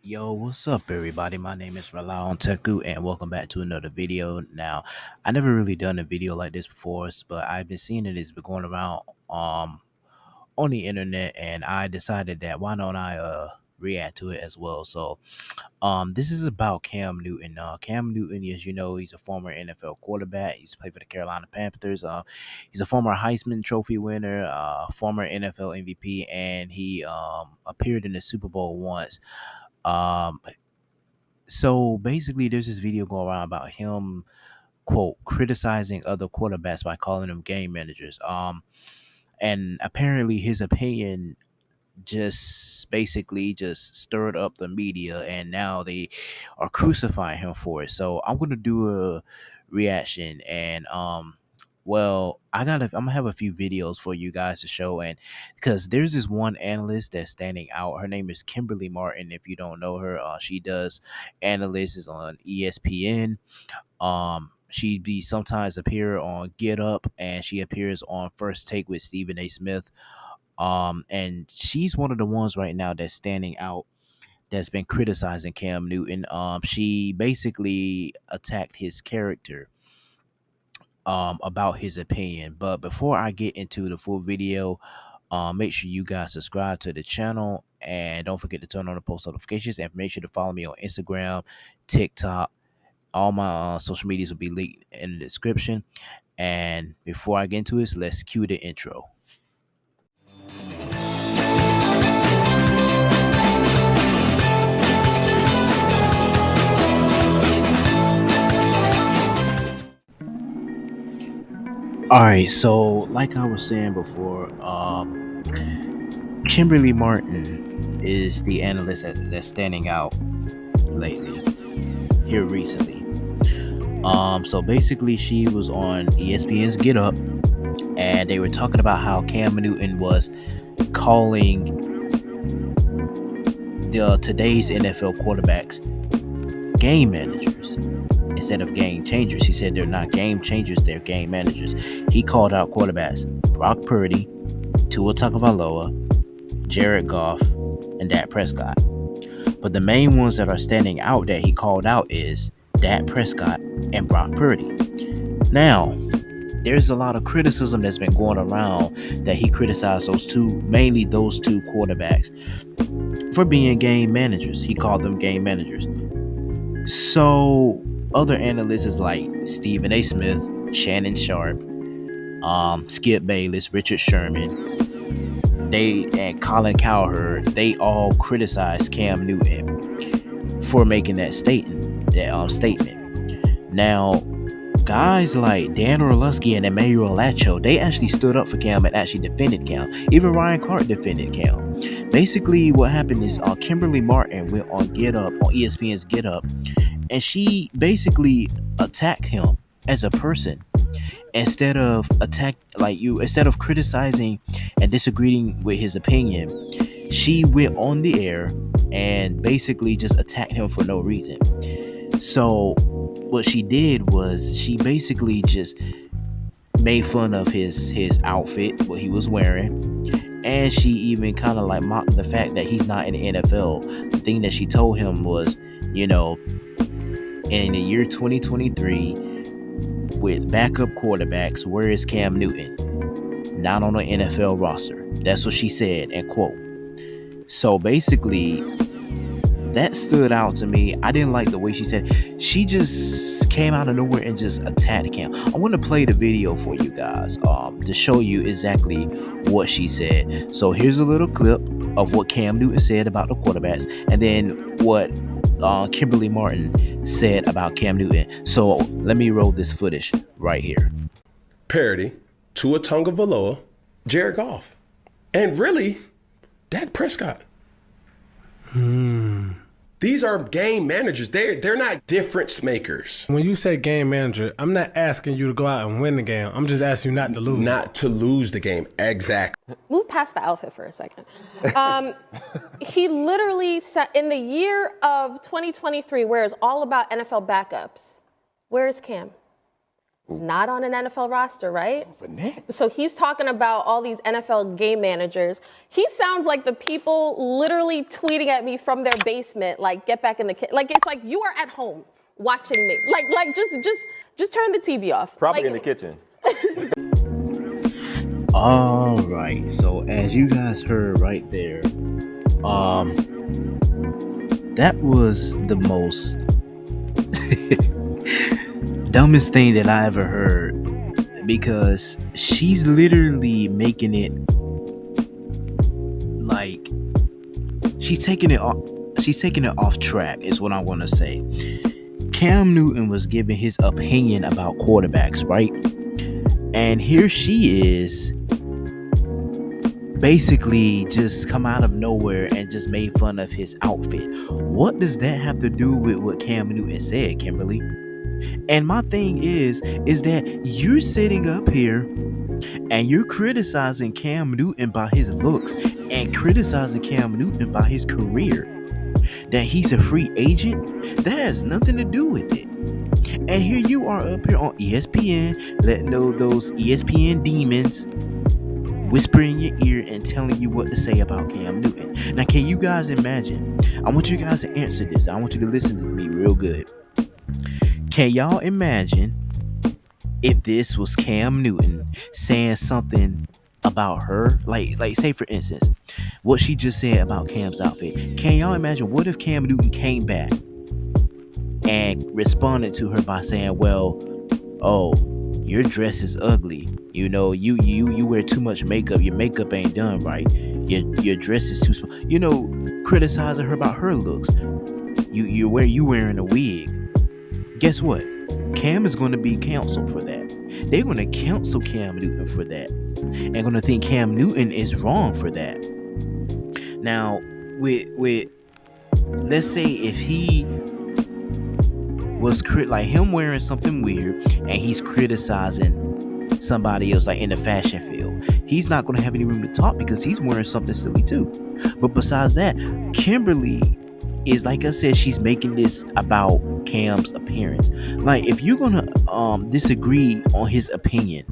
Yo, what's up, everybody? My name is Rala Teku, and welcome back to another video. Now, I never really done a video like this before, but I've been seeing it. It's been going around on the internet, and I decided that why don't I react to it as well. So, this is about Cam Newton. Cam Newton, as you know, he's a former NFL quarterback. He's played for the Carolina Panthers. He's a former Heisman Trophy winner, former NFL MVP, and he appeared in the Super Bowl once. Um, so basically, there's this video going around about him, quote, criticizing other quarterbacks by calling them game managers. And apparently his opinion just basically just stirred up the media, and now they are crucifying him for it. So I'm gonna do a reaction, and well, I'm gonna have a few videos for you guys to show. And because there's this one analyst that's standing out. Her name is Kimberly Martin. If you don't know her, she does analysis on ESPN. She be sometimes appear on Get Up, and she appears on First Take with Stephen A. Smith. And she's one of the ones right now that's standing out, that's been criticizing Cam Newton. She basically attacked his character about his opinion. But before I get into the full video, make sure you guys subscribe to the channel, and don't forget to turn on the post notifications, and make sure to follow me on Instagram, TikTok. All my social medias will be linked in the description. And before I get into this, let's cue the intro. All right, so like I was saying before, Kimberly Martin is the analyst that's standing out lately, here recently. So basically, she was on ESPN's Get Up, and they were talking about how Cam Newton was calling the today's NFL quarterbacks game managers instead of game changers. He said they're not game changers, they're game managers. He called out quarterbacks Brock Purdy, Tua Tagovailoa, Jared Goff, and Dak Prescott. But the main ones that are standing out that he called out is Dak Prescott and Brock Purdy. Now, there's a lot of criticism that's been going around that he criticized those two, mainly those two quarterbacks, for being game managers. He called them game managers. So other analysts like Stephen A. Smith, Shannon Sharp, Skip Bayless, Richard Sherman, they and Colin Cowherd, they all criticized Cam Newton for making that statement. Now, guys like Dan Orlovsky and Emmanuel Lacho, they actually stood up for Cam and actually defended Cam. Even Ryan Clark defended Cam. Basically, what happened is Kimberly Martin went on Get Up, on ESPN's Get Up, and she basically attacked him as a person instead of criticizing and disagreeing with his opinion. She went on the air and basically just attacked him for no reason. So what she did was she basically just made fun of his outfit, what he was wearing, and she even kind of like mocked the fact that he's not in the NFL. The thing that she told him was, you know, in the year 2023, with backup quarterbacks, where is Cam Newton? Not on the NFL roster. That's what she said, and quote. So basically, that stood out to me. I didn't like the way she said. She just came out of nowhere and just attacked Cam. I want to play the video for you guys to show you exactly what she said. So here's a little clip of what Cam Newton said about the quarterbacks, and then what Kimberly Martin said about Cam Newton. So let me roll this footage right here. Parody, Tua Tagovailoa, Jared Goff, and really, Dak Prescott. These are game managers. They're not difference makers. When you say game manager, I'm not asking you to go out and win the game. I'm just asking you not to lose. Not to lose the game. Exactly. Move past the outfit for a second. He literally said, in the year of 2023, where it's all about NFL backups, where is Cam? not on an NFL roster, right? For next. So he's talking about all these NFL game managers. He sounds like the people literally tweeting at me from their basement, like, get back in the kitchen. Like, it's like you are at home watching me. Like just turn the TV off. Probably like, in the kitchen. All right. So as you guys heard right there, that was the most dumbest thing that I ever heard, because she's literally making it like she's taking it off track is what I want to say. Cam Newton was giving his opinion about quarterbacks, right? And here she is basically just come out of nowhere and just made fun of his outfit. What does that have to do with what Cam Newton said, Kimberly? And my thing is that you're sitting up here and you're criticizing Cam Newton by his looks and criticizing Cam Newton by his career. That he's a free agent, that has nothing to do with it. And here you are up here on ESPN, letting those ESPN demons whisper in your ear and telling you what to say about Cam Newton. Now, can you guys imagine? I want you guys to answer this. I want you to listen to me real good. Can y'all imagine if this was Cam Newton saying something about her? Like say for instance, what she just said about Cam's outfit. Can y'all imagine what if Cam Newton came back and responded to her by saying, well, oh, your dress is ugly. You know, you wear too much makeup. Your makeup ain't done right. Your dress is too small. You know, criticizing her about her looks. You wearing a wig. Guess what? Cam is going to be canceled for that. They're going to cancel Cam Newton for that. And going to think Cam Newton is wrong for that. Now, with let's say if he was like him wearing something weird and he's criticizing somebody else like in the fashion field, he's not going to have any room to talk because he's wearing something silly too. But besides that, Kimberly is, like I said, she's making this about Cam's appearance. Like, if you're gonna disagree on his opinion,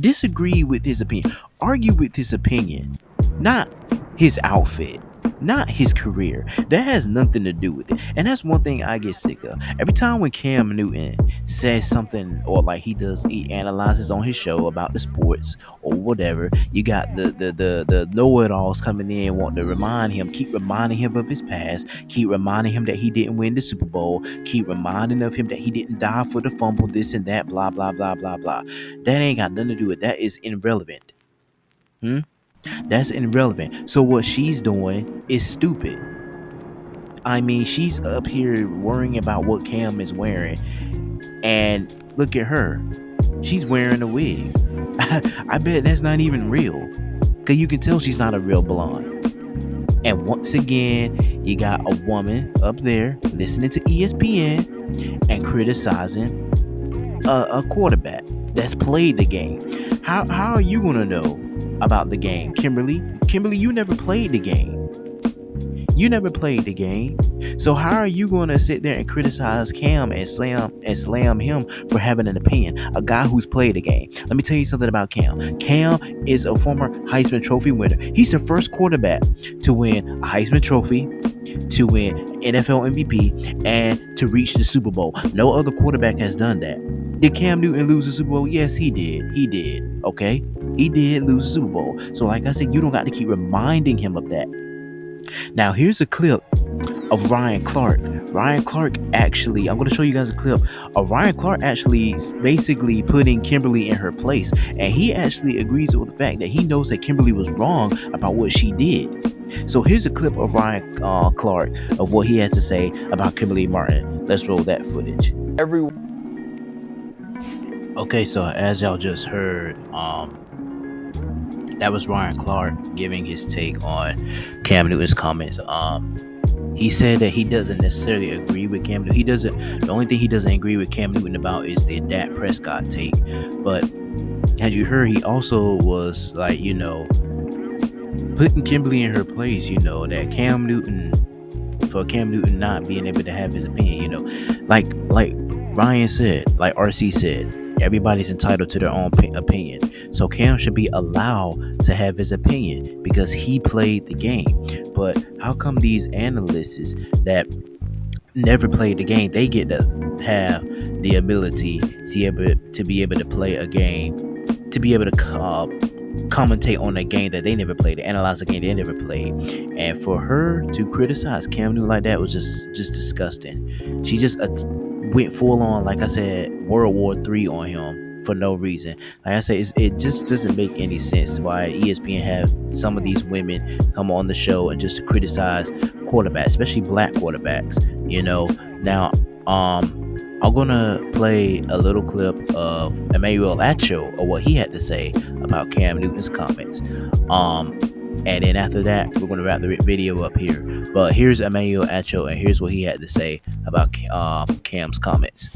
disagree with his opinion, argue with his opinion, not his outfit, not his career. That has nothing to do with it. And that's one thing I get sick of. Every time when Cam Newton says something, or like he analyzes on his show about the sports or whatever, you got the know-it-alls coming in wanting to keep reminding him of his past, keep reminding him that he didn't win the Super Bowl, keep reminding of him that he didn't die for the fumble, this and that, blah blah blah blah blah. That ain't got nothing to do with it. That is irrelevant. That's irrelevant. So what she's doing is stupid. I mean, she's up here worrying about what Cam is wearing, and look at her. She's wearing a wig. I bet that's not even real, because you can tell she's not a real blonde. And once again, you got a woman up there listening to ESPN and criticizing a quarterback that's played the game. How are you gonna know about the game, Kimberly? Kimberly, you never played the game. You never played the game. So how are you going to sit there and criticize Cam and slam him for having an opinion? A guy who's played the game. Let me tell you something about Cam. Cam is a former Heisman Trophy winner. He's the first quarterback to win a Heisman Trophy, to win NFL MVP, and to reach the Super Bowl. No other quarterback has done that. Did Cam Newton lose the Super Bowl? Yes, he did. He did. Okay? He did lose the Super Bowl. So like I said, you don't got to keep reminding him of that. Now, here's a clip of Ryan Clark. Ryan Clark actually, I'm going to show you guys a clip of Ryan Clark actually basically putting Kimberly in her place. And he actually agrees with the fact that he knows that Kimberly was wrong about what she did. So here's a clip of Ryan Clark of what he has to say about Kimberly Martin. Let's roll that footage. Okay, so as y'all just heard, that was Ryan Clark giving his take on Cam Newton's comments. He said that he doesn't necessarily agree with Cam Newton. The only thing he doesn't agree with Cam Newton about is the Dak Prescott take. But as you heard, he also was like, putting Kimberly in her place, that Cam Newton not being able to have his opinion, like Ryan said, like RC said, everybody's entitled to their own opinion. So Cam should be allowed to have his opinion because he played the game. But how come these analysts that never played the game, they get to have the ability to be able to play a game, to be able to commentate on a game that they never played, to analyze a game they never played? And for her to criticize Cam Newton like that was just disgusting. She just went full on, like I said, World War III on him for no reason. Like I said, it just doesn't make any sense why ESPN have some of these women come on the show and just to criticize quarterbacks, especially black quarterbacks. Now, I'm gonna play a little clip of Emmanuel Acho of what he had to say about Cam Newton's comments. And then after that, we're gonna wrap the video up here. But here's Emmanuel Acho, and here's what he had to say about Cam's comments.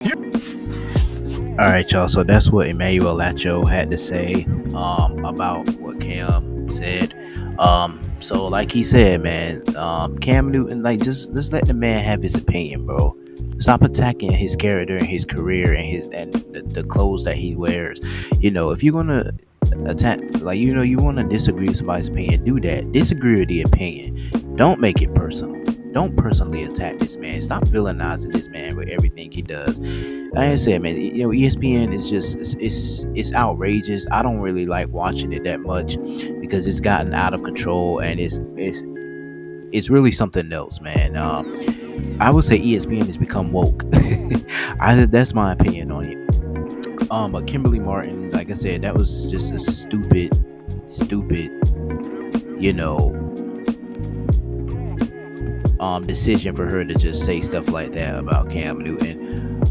All right, y'all. So that's what Emmanuel Acho had to say about what Cam said. So like he said, man, Cam Newton, like just let the man have his opinion, bro. Stop attacking his character and his career and the clothes that he wears. If you're gonna attack, like you want to disagree with somebody's opinion, do that. Disagree with the opinion. Don't make it personal. Don't personally attack this man. Stop villainizing this man with everything he does. Like I said, man, ESPN is just it's outrageous. I don't really like watching it that much because it's gotten out of control and it's really something else, man. I would say ESPN has become woke. That's my opinion on it. But Kimberly Martin, like I said, that was just a stupid, decision for her to just say stuff like that about Cam Newton.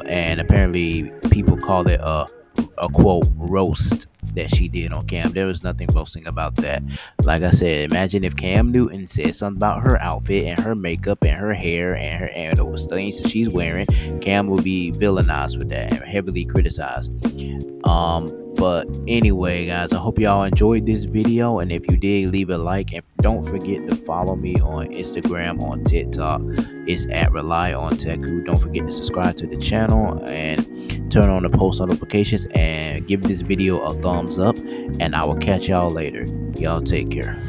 And apparently people call it a quote roast that she did on Cam. There was nothing roasting about that. Like I said, imagine if Cam Newton said something about her outfit and her makeup and her hair and those things that she's wearing. Cam will be villainized with that and heavily criticized. But anyway, guys, I hope y'all enjoyed this video, and if you did, leave a like, and don't forget to follow me on Instagram, on TikTok. It's at Rely on Teku. Don't forget to subscribe to the channel and turn on the post notifications and give this video a thumbs up, and I will catch y'all later. Y'all take care.